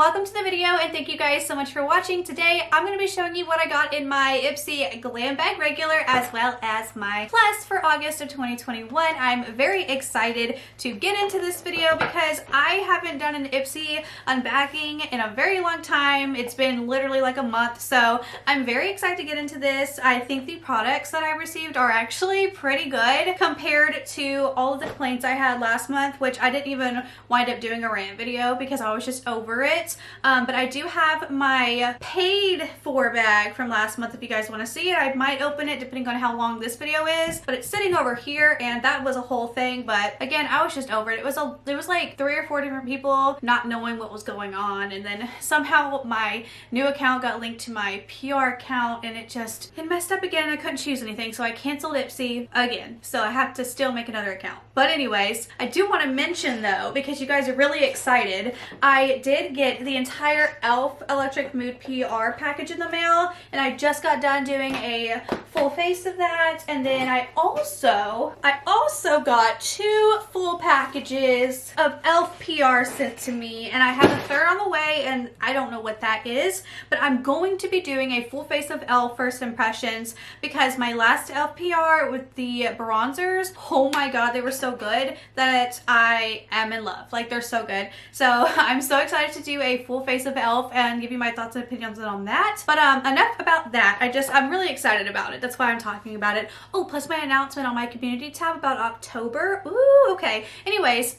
welcome to the video, and thank you guys so much for watching. Today I'm going to be showing you what I got in my Ipsy Glam Bag Regular as well as my Plus for August of 2021. I'm very excited to get into this video because I haven't done an Ipsy unbagging in a very long time. It's been literally like a month, so I'm very excited to get into this. I think the products that I received are actually pretty good compared to all of the complaints I had last month, which I didn't even wind up doing a rant video because I was just over it. But I do have my paid for bag from last month. If you guys want to see it, I might open it depending on how long this video is, but it's sitting over here, and that was a whole thing. But again, I was just over it. It was like 3 or 4 different people not knowing what was going on, and then somehow my new account got linked to my PR account, and it messed up again. I couldn't choose anything, so I canceled Ipsy again, so I have to still make another account. But anyways, I do want to mention though, because you guys are really excited, I did get the entire e.l.f. Electric Mood PR package in the mail, and I just got done doing a full face of that. And then I also got 2 full packages of e.l.f. PR sent to me, and I have a third on the way, and I don't know what that is, but I'm going to be doing a full face of e.l.f. first impressions because my last e.l.f. PR with the bronzers, oh my god, they were so good that I am in love. Like, they're so good. So I'm so excited to do a full face of e.l.f. and give you my thoughts and opinions on that. But enough about that. I'm really excited about it. That's why I'm talking about it. Oh, plus my announcement on my community tab about October. Ooh, okay. Anyways,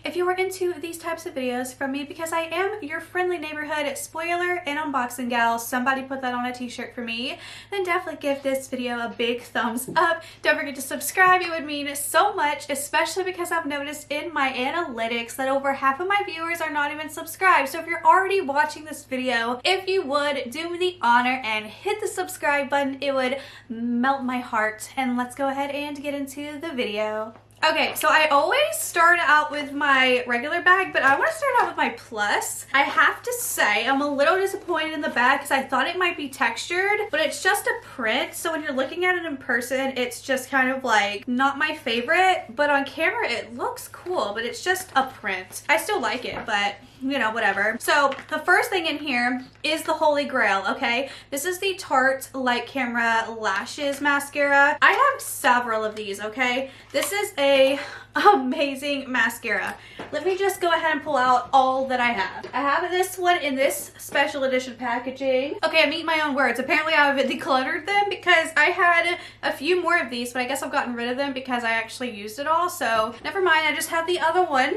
if you are into these types of videos from me, because I am your friendly neighborhood spoiler and unboxing gal, somebody put that on a t-shirt for me, then definitely give this video a big thumbs up. Don't forget to subscribe. It would mean so much, especially because I've noticed in my analytics that over half of my viewers are not even subscribed. So if you're already watching this video, if you would do me the honor and hit the subscribe button, it would melt my heart. And let's go ahead and get into the video. Okay, so I always start out with my regular bag, but I want to start out with my Plus. I have to say, I'm a little disappointed in the bag because I thought it might be textured, but it's just a print. So when you're looking at it in person, it's just kind of like not my favorite, but on camera it looks cool, but it's just a print. I still like it, but you know, whatever. So the first thing in here is the Holy Grail, okay? This is the Tarte Light Camera Lashes Mascara. I have several of these, okay? This is a amazing mascara. Let me just go ahead and pull out all that I have. I have this one in this special edition packaging. Okay, I'm eating my own words. Apparently I've decluttered them because I had a few more of these, but I guess I've gotten rid of them because I actually used it all, so never mind. I just have the other one.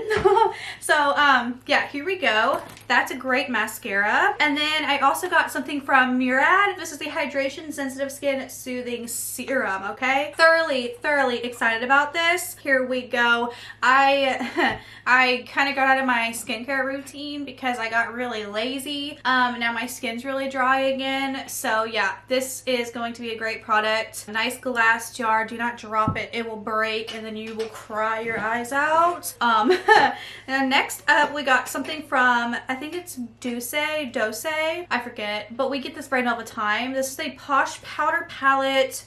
So yeah, here we go. That's a great mascara. And then I also got something from Murad. This is the Hydration Sensitive Skin Soothing Serum, okay? Thoroughly excited about this. Here we go. I kind of got out of my skincare routine because I got really lazy. Now my skin's really dry again. So yeah, this is going to be a great product. Nice glass jar. Do not drop it. It will break and then you will cry your eyes out. And next up we got something from, I think it's Dose, I forget, but we get this brand all the time. This is a Posh Powder Palette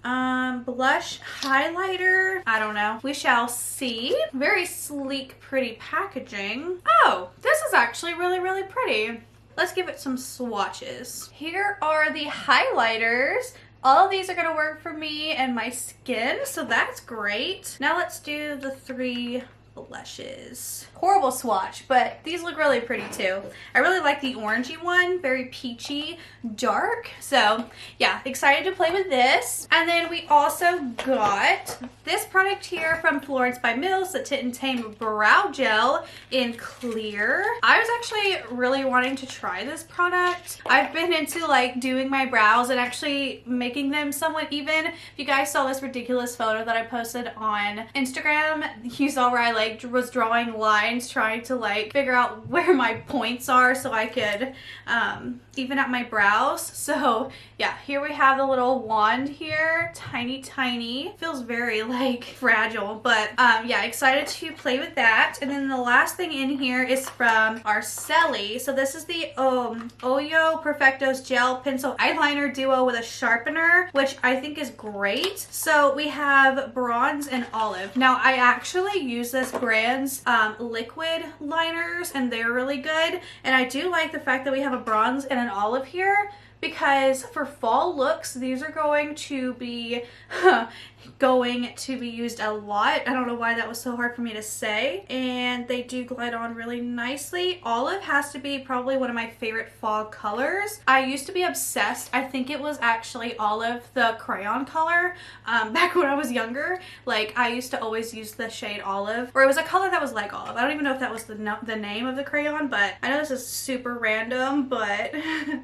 blush highlighter. I don't know. We shall see. Very sleek, pretty packaging. Oh, this is actually really pretty. Let's give it some swatches. Here are the highlighters. All of these are gonna work for me and my skin, so that's great. Now let's do the 3 blushes. Horrible swatch, but these look really pretty too. I really like the orangey one, very peachy, dark. So yeah, excited to play with this. And then we also got this product here from Florence by Mills, the Tint and Tame Brow Gel in clear. I was actually really wanting to try this product. I've been into like doing my brows and actually making them somewhat even. If you guys saw this ridiculous photo that I posted on Instagram, you saw where I like was drawing lines trying to like figure out where my points are so I could even out my brows. So yeah, here we have the little wand here. Tiny. Feels very like fragile, but yeah, excited to play with that. And then the last thing in here is from Arceli. So this is the Oyo Perfectos Gel Pencil Eyeliner Duo with a sharpener, which I think is great. So we have bronze and olive. Now I actually use this brand's liquid liners, and they're really good. And I do like the fact that we have a bronze and an olive here, because for fall looks, these are going to be used a lot. I don't know why that was so hard for me to say. And they do glide on really nicely. Olive has to be probably one of my favorite fall colors. I used to be obsessed. I think it was actually olive, the crayon color, back when I was younger. Like, I used to always use the shade olive, or it was a color that was like olive. I don't even know if that was the name of the crayon, but I know this is super random, but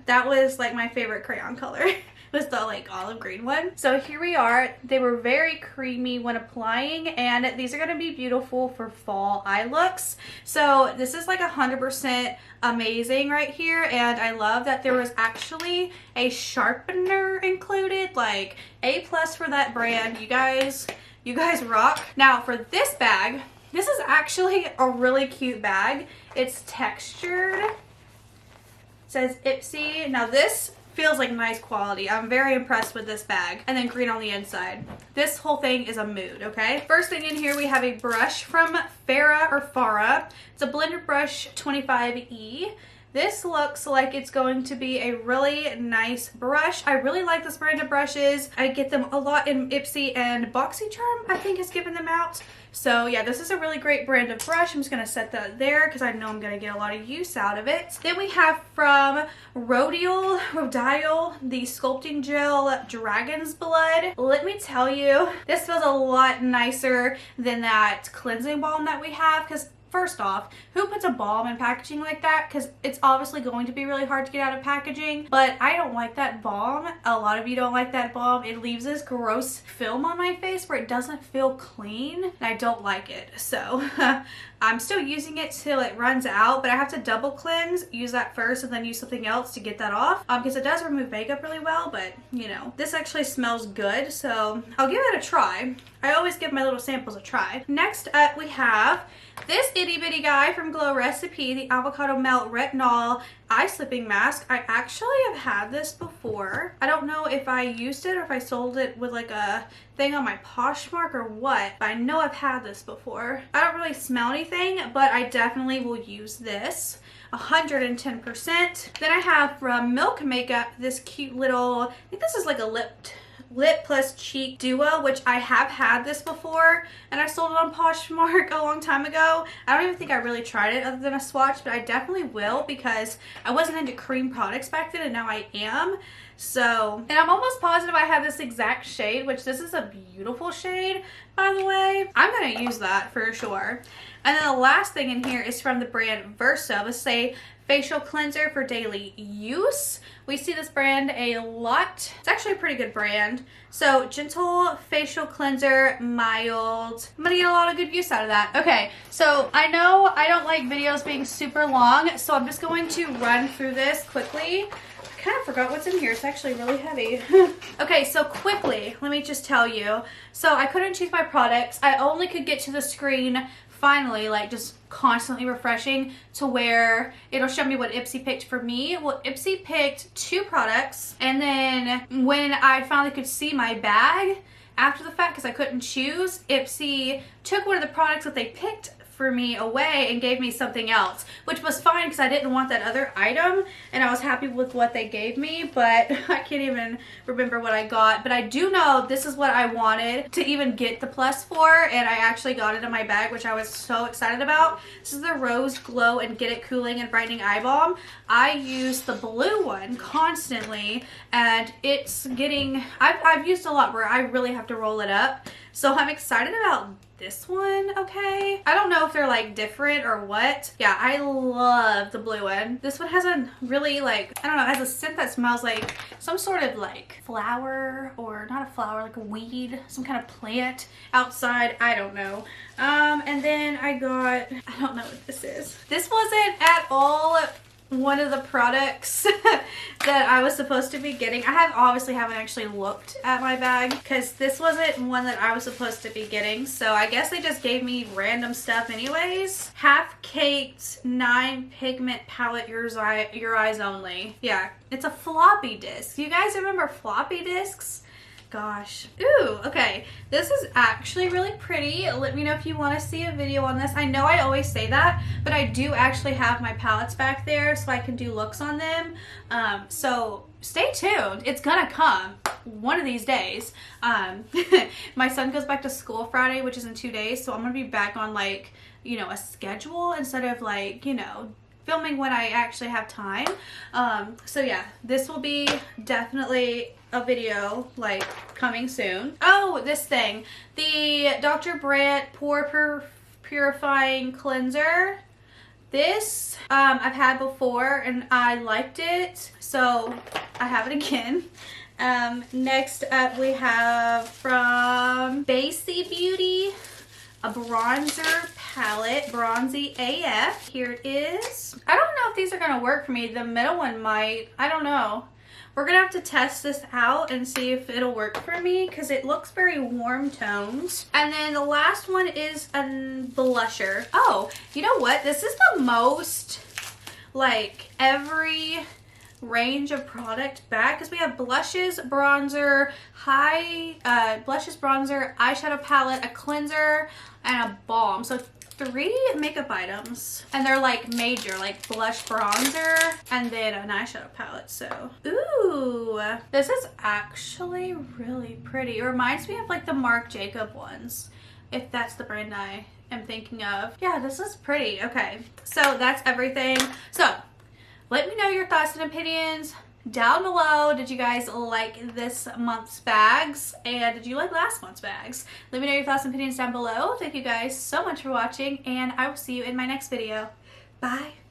that was like my favorite crayon color. Was the like olive green one. So here we are. They were very creamy when applying, and these are going to be beautiful for fall eye looks. So this is like 100% amazing right here, and I love that there was actually a sharpener included. Like, A+ for that brand. You guys rock. Now for this bag, this is actually a really cute bag. It's textured. It says Ipsy. Now this feels like nice quality. I'm very impressed with this bag. And then green on the inside. This whole thing is a mood, okay? First thing in here, we have a brush from Farah. It's a blender brush 25E. This looks like it's going to be a really nice brush. I really like this brand of brushes. I get them a lot in Ipsy, and boxycharm, I think, has given them out. So yeah, this is a really great brand of brush. I'm just going to set that there because I know I'm going to get a lot of use out of it. Then we have from Rodial, the Sculpting Gel Dragon's Blood. Let me tell you, this feels a lot nicer than that cleansing balm that we have, because first off, who puts a balm in packaging like that? Because it's obviously going to be really hard to get out of packaging, but I don't like that balm. A lot of you don't like that balm. It leaves this gross film on my face where it doesn't feel clean, and I don't like it. So I'm still using it till it runs out, but I have to double cleanse, use that first, and then use something else to get that off, because it does remove makeup really well. But you know, this actually smells good, so I'll give it a try. I always give my little samples a try. Next up, we have this itty bitty guy from Glow Recipe, the Avocado Melt Retinol Eye Slipping Mask. I actually have had this before. I don't know if I used it or if I sold it with like a thing on my Poshmark or what, but I know I've had this before. I don't really smell anything, but I definitely will use this. 110%. Then I have from Milk Makeup this cute little, I think this is like a lip plus cheek duo, which I have had this before, and I sold it on Poshmark a long time ago. I don't even think I really tried it other than a swatch, but I definitely will, because I wasn't into cream products back then, and now I am. So, and I'm almost positive I have this exact shade, which this is a beautiful shade, by the way. I'm gonna use that for sure. And then the last thing in here is from the brand Versa. Let's say facial cleanser for daily use. We see this brand a lot. It's actually a pretty good brand. So gentle facial cleanser, mild. I'm gonna get a lot of good use out of that. Okay, so I know I don't like videos being super long, so I'm just going to run through this quickly. I kind of forgot what's in here. It's actually really heavy. Okay, so quickly, let me just tell you. So I couldn't choose my products. I only could get to the screen finally, like just constantly refreshing to where it'll show me what Ipsy picked for me. Well, Ipsy picked 2 products, and then when I finally could see my bag after the fact, because I couldn't choose, Ipsy took one of the products that they picked for me away and gave me something else, which was fine because I didn't want that other item, and I was happy with what they gave me, but I can't even remember what I got. But I do know this is what I wanted to even get the plus for, and I actually got it in my bag, which I was so excited about. This is the Rose Glow and Get It Cooling and Brightening Eye Balm. I use the blue one constantly, and it's getting, I've used a lot where I really have to roll it up, so I'm excited about this one. Okay, I don't know if they're like different or what. Yeah, I love the blue one. This one has a really like, I don't know, it has a scent that smells like some sort of like flower, or not a flower, like a weed, some kind of plant outside. I don't know. And then I got, I don't know what this is. This wasn't at all one of the products that I was supposed to be getting. I obviously haven't actually looked at my bag because this wasn't one that I was supposed to be getting. So I guess they just gave me random stuff anyways. Half Caked 9 Pigment Palette, Your Eyes Only. Yeah, it's a floppy disk. You guys remember floppy disks? gosh. Ooh, okay. This is actually really pretty. Let me know if you want to see a video on this. I know I always say that, but I do actually have my palettes back there so I can do looks on them. So stay tuned. It's gonna come one of these days. My son goes back to school Friday, which is in 2 days, so I'm gonna be back on like, you know, a schedule instead of like, you know, filming when I actually have time. So yeah, this will be definitely a video like coming soon. Oh, this thing, the Dr. Brandt Pore Purifying Cleanser. This I've had before and I liked it, so I have it again. Next up we have from Basie Beauty a bronzer palette, Bronzy AF. Here it is. I don't know if these are gonna work for me. The middle one might. I don't know. We're gonna have to test this out and see if it'll work for me because it looks very warm tones. And then the last one is a blusher. Oh, you know what? This is the most like every range of product back because we have blushes, bronzer, blushes, bronzer, eyeshadow palette, a cleanser, and a balm. So 3 makeup items, and they're like major, like blush, bronzer, and then an eyeshadow palette. So ooh, this is actually really pretty. It reminds me of like the Marc Jacob ones, if that's the brand I am thinking of. Yeah, this is pretty. Okay, so that's everything. So let me know your thoughts and opinions down below. Did you guys like this month's bags? And did you like last month's bags? Let me know your thoughts and opinions down below. Thank you guys so much for watching, and I will see you in my next video. Bye.